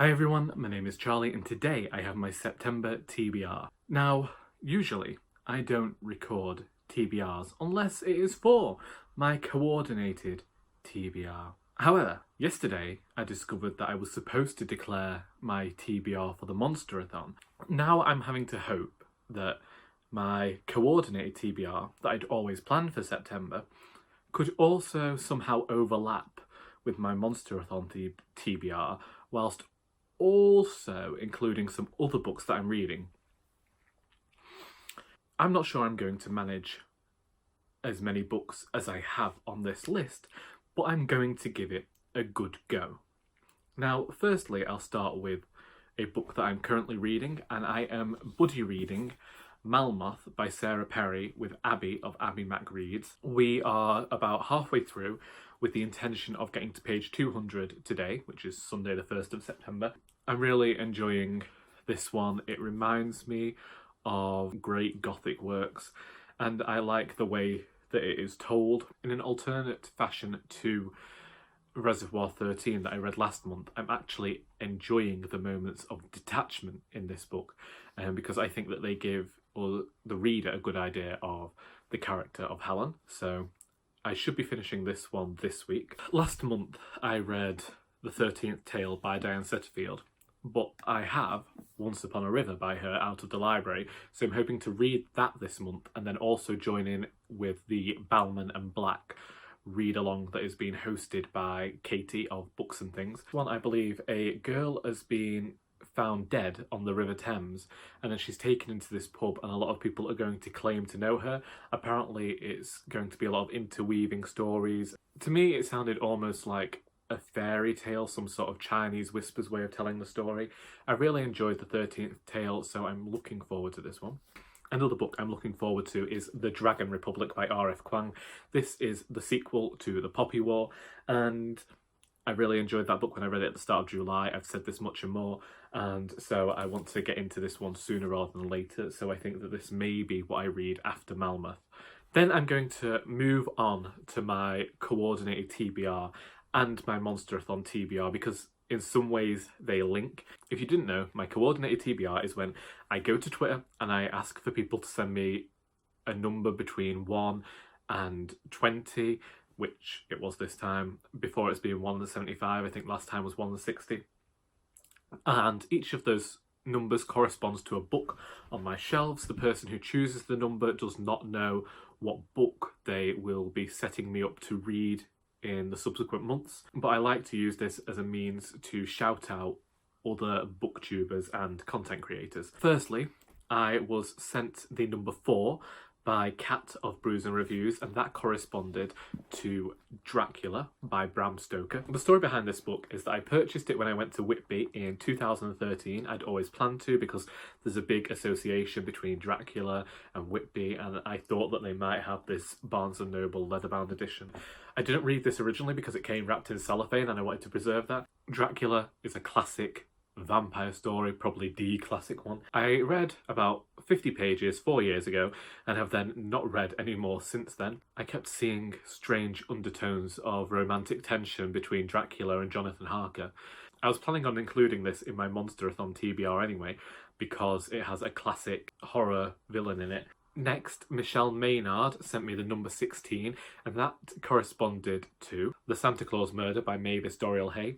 Hi everyone, my name is Charlie and today I have my September TBR. Now, usually I don't record TBRs unless it is for my coordinated TBR. However, yesterday I discovered that I was supposed to declare my TBR for the Monsterathon. Now I'm having to hope that my coordinated TBR that I'd always planned for September could also somehow overlap with my Monsterathon TBR, whilst also including some other books that I'm reading. I'm not sure I'm going to manage as many books as I have on this list, but I'm going to give it a good go. Now, firstly, I'll start with a book that I'm currently reading, and I am buddy reading Melmoth by Sarah Perry with Abby of Abby MacReads. We are about halfway through with the intention of getting to page 200 today, which is Sunday the 1st of September. I'm really enjoying this one. It reminds me of great Gothic works, and I like the way that it is told in an alternate fashion to Reservoir 13 that I read last month. I'm actually enjoying the moments of detachment in this book, because I think that they give the reader a good idea of the character of Helen. So I should be finishing this one this week. Last month I read The 13th Tale by Diane Setterfield, but I have Once Upon a River by her out of the library, so I'm hoping to read that this month and then also join in with the Balman and Black read-along that is being hosted by Katie of Books and Things. One, I believe a girl has been found dead on the River Thames, and then she's taken into this pub and a lot of people are going to claim to know her. Apparently it's going to be a lot of interweaving stories. To me it sounded almost like a fairy tale, some sort of Chinese whispers way of telling the story. I really enjoyed The 13th Tale, so I'm looking forward to this one. Another book I'm looking forward to is The Dragon Republic by R.F. Kuang. This is the sequel to The Poppy War, and I really enjoyed that book when I read it at the start of July. I've said this much and more, and so I want to get into this one sooner rather than later, so I think that this may be what I read after Melmoth. Then I'm going to move on to my coordinated TBR and my Monsterathon TBR, because in some ways they link. If you didn't know, my coordinated TBR is when I go to Twitter and I ask for people to send me a number between 1 and 20, which it was this time. Before it's been 1 and 75, I think last time was 1 and 60. And each of those numbers corresponds to a book on my shelves. The person who chooses the number does not know what book they will be setting me up to read in the subsequent months, but I like to use this as a means to shout out other booktubers and content creators. Firstly, I was sent the number 4 by Cat of Brews and Reviews, and that corresponded to Dracula by Bram Stoker. The story behind this book is that I purchased it when I went to Whitby in 2013. I'd always planned to, because there's a big association between Dracula and Whitby, and I thought that they might have this Barnes & Noble leatherbound edition. I didn't read this originally because it came wrapped in cellophane and I wanted to preserve that. Dracula is a classic vampire story, probably the classic one. I read about 50 pages 4 years ago and have then not read any more since then. I kept seeing strange undertones of romantic tension between Dracula and Jonathan Harker. I was planning on including this in my Monsterathon TBR anyway, because it has a classic horror villain in it. Next, Michelle Maynard sent me the number 16, and that corresponded to The Santa Claus Murder by Mavis Doriel-Hey.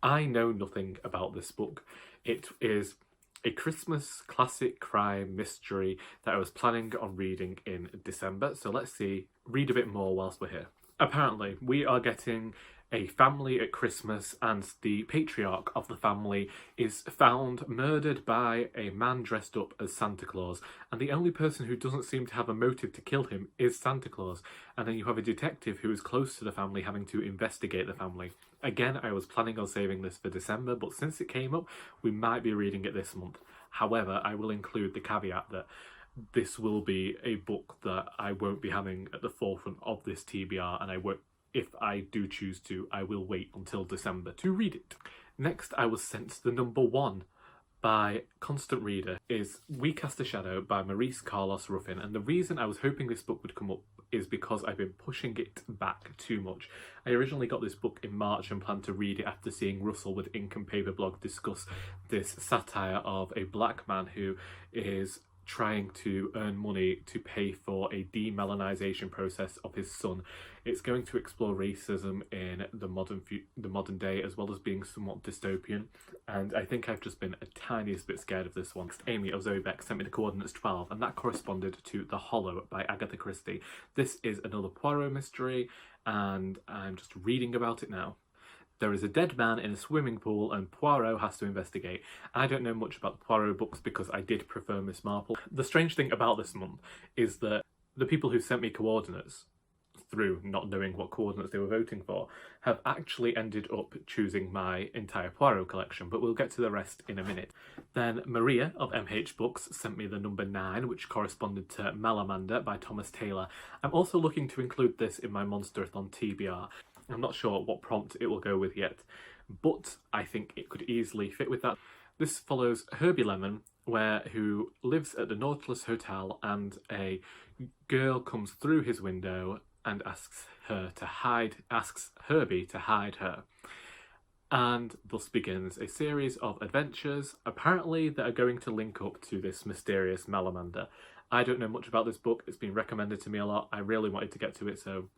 I know nothing about this book. It is a Christmas classic crime mystery that I was planning on reading in December, so let's read a bit more whilst we're here. Apparently, we are getting a family at Christmas, and the patriarch of the family is found murdered by a man dressed up as Santa Claus, and the only person who doesn't seem to have a motive to kill him is Santa Claus. And then you have a detective who is close to the family having to investigate the family. Again, I was planning on saving this for December, but since it came up, we might be reading it this month. However, I will include the caveat that this will be a book that I won't be having at the forefront of this TBR, and I won't, if I do choose to, I will wait until December to read it. Next, I was sent the number 1 by Constant Reader is We Cast a Shadow by Maurice Carlos Ruffin, and the reason I was hoping this book would come up is because I've been pushing it back too much. I originally got this book in March and planned to read it after seeing Russell with Ink and Paper blog discuss this satire of a black man who is trying to earn money to pay for a demelanisation process of his son. It's going to explore racism in the modern day, as well as being somewhat dystopian, and I think I've just been a tiniest bit scared of this one. Amy of Zoe Beck sent me the coordinates 12, and that corresponded to The Hollow by Agatha Christie. This is another Poirot mystery, and I'm just reading about it now. There is a dead man in a swimming pool and Poirot has to investigate. I don't know much about the Poirot books because I did prefer Miss Marple. The strange thing about this month is that the people who sent me coordinates, through not knowing what coordinates they were voting for, have actually ended up choosing my entire Poirot collection, but we'll get to the rest in a minute. Then Maria of MH Books sent me the number 9, which corresponded to Malamander by Thomas Taylor. I'm also looking to include this in my Monsterathon TBR. I'm not sure what prompt it will go with yet, but I think it could easily fit with that. This follows Herbie Lemon, who lives at the Nautilus Hotel, and a girl comes through his window and asks Herbie to hide her. And thus begins a series of adventures, apparently, that are going to link up to this mysterious Malamander. I don't know much about this book. It's been recommended to me a lot. I really wanted to get to it, so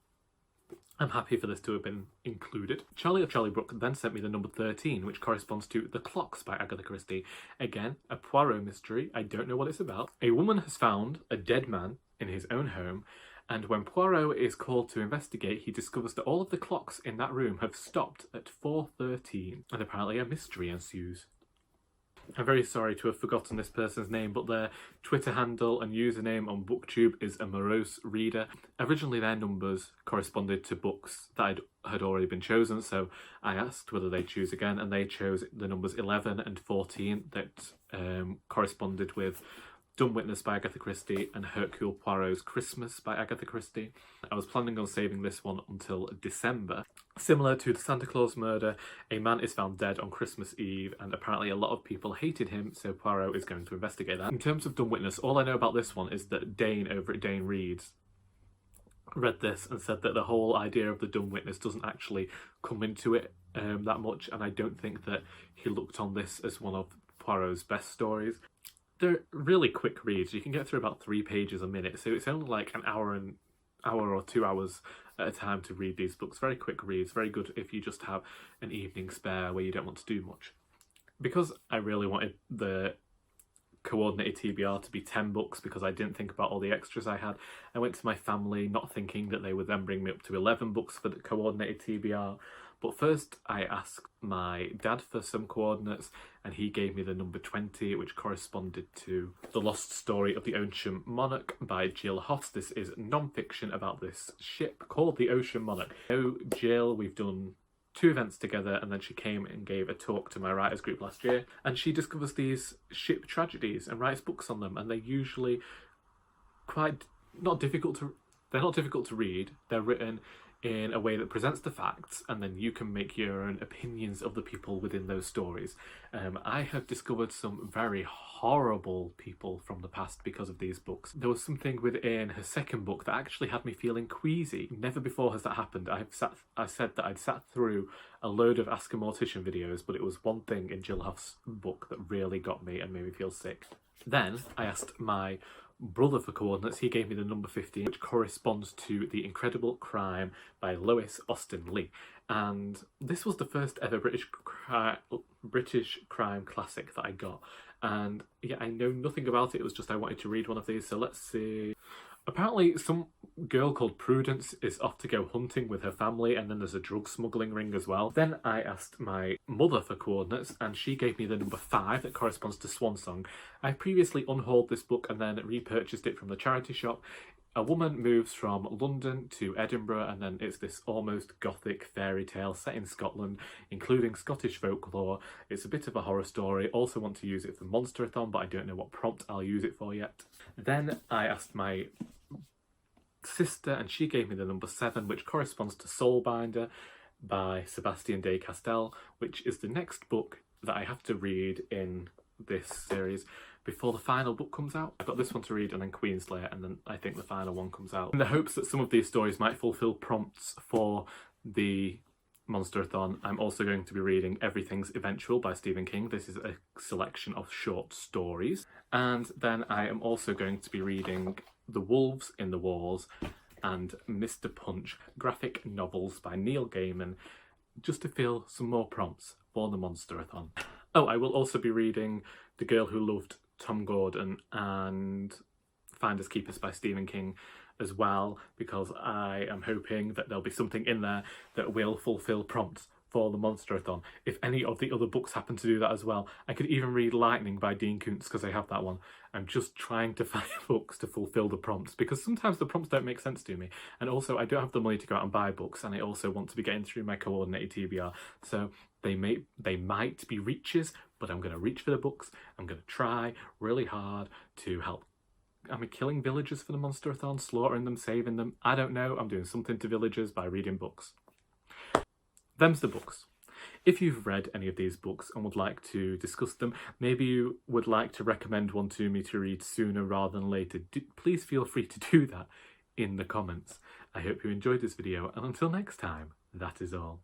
I'm happy for this to have been included. Charlie of Charlie Brook then sent me the number 13, which corresponds to The Clocks by Agatha Christie. Again, a Poirot mystery. I don't know what it's about. A woman has found a dead man in his own home, and when Poirot is called to investigate, he discovers that all of the clocks in that room have stopped at 4:13, and apparently a mystery ensues. I'm very sorry to have forgotten this person's name, but their Twitter handle and username on Booktube is a morose reader. Originally their numbers corresponded to books that had already been chosen, so I asked whether they'd choose again, and they chose the numbers 11 and 14 that corresponded with Dumb Witness by Agatha Christie and Hercule Poirot's Christmas by Agatha Christie. I was planning on saving this one until December. Similar to the Santa Claus murder, a man is found dead on Christmas Eve, and apparently a lot of people hated him, so Poirot is going to investigate that. In terms of Dumb Witness, all I know about this one is that Dane over at Dane Reads read this and said that the whole idea of the dumb witness doesn't actually come into it that much, and I don't think that he looked on this as one of Poirot's best stories. They're really quick reads. You can get through about 3 pages a minute, so it's only like an hour or 2 hours at a time to read these books. Very quick reads, very good if you just have an evening spare where you don't want to do much. Because I really wanted the coordinated TBR to be 10 books because I didn't think about all the extras I had, I went to my family not thinking that they would then bring me up to 11 books for the coordinated TBR. But first I asked my dad for some coordinates, and he gave me the number 20, which corresponded to The Lost Story of the Ocean Monarch by Gill Hoffs. This is non-fiction about this ship called the Ocean Monarch. So Gill, we've done 2 events together, and then she came and gave a talk to my writers group last year, and she discovers these ship tragedies and writes books on them, and they're usually quite not difficult to read. They're written in a way that presents the facts, and then you can make your own opinions of the people within those stories. I have discovered some very horrible people from the past because of these books. There was something within her second book that actually had me feeling queasy. Never before has that happened. I said that I'd sat through a load of Ask a Mortician videos, but it was one thing in Gill Hoff's book that really got me and made me feel sick. Then I asked my brother for coordinates. He gave me the number 15, which corresponds to The Incredible Crime by Lois Austen-Leigh, and this was the first ever British crime classic that I got, and yeah, I know nothing about it. It was just I wanted to read one of these, so let's see. Apparently some girl called Prudence is off to go hunting with her family, and then there's a drug smuggling ring as well. Then I asked my mother for coordinates, and she gave me the number 5 that corresponds to Swansong. I previously unhauled this book and then repurchased it from the charity shop. A woman moves from London to Edinburgh, and then it's this almost gothic fairy tale set in Scotland, including Scottish folklore. It's a bit of a horror story. Also want to use it for Monsterathon, but I don't know what prompt I'll use it for yet. Then I asked my sister, and she gave me the number 7, which corresponds to Soulbinder by Sebastien de Castell, which is the next book that I have to read in this series. before the final book comes out. I've got this one to read and then Queenslayer, and then I think the final one comes out. In the hopes that some of these stories might fulfil prompts for the Monsterathon, I'm also going to be reading Everything's Eventual by Stephen King. This is a selection of short stories. And then I am also going to be reading The Wolves in the Walls and Mr. Punch, graphic novels by Neil Gaiman, just to fill some more prompts for the Monsterathon. Oh, I will also be reading The Girl Who Loved Tom Gordon and Finders Keepers by Stephen King as well, because I am hoping that there'll be something in there that will fulfil prompts for the Monsterathon. If any of the other books happen to do that as well, I could even read Lightning by Dean Koontz because I have that one. I'm just trying to find books to fulfil the prompts, because sometimes the prompts don't make sense to me, and also I don't have the money to go out and buy books, and I also want to be getting through my coordinated TBR, so they might be reaches, but I'm going to reach for the books. I'm going to try really hard to help. Am I killing villagers for the Monsterathon? Slaughtering them? Saving them? I don't know. I'm doing something to villagers by reading books. Them's the books. If you've read any of these books and would like to discuss them, maybe you would like to recommend one to me to read sooner rather than later, please feel free to do that in the comments. I hope you enjoyed this video, and until next time, that is all.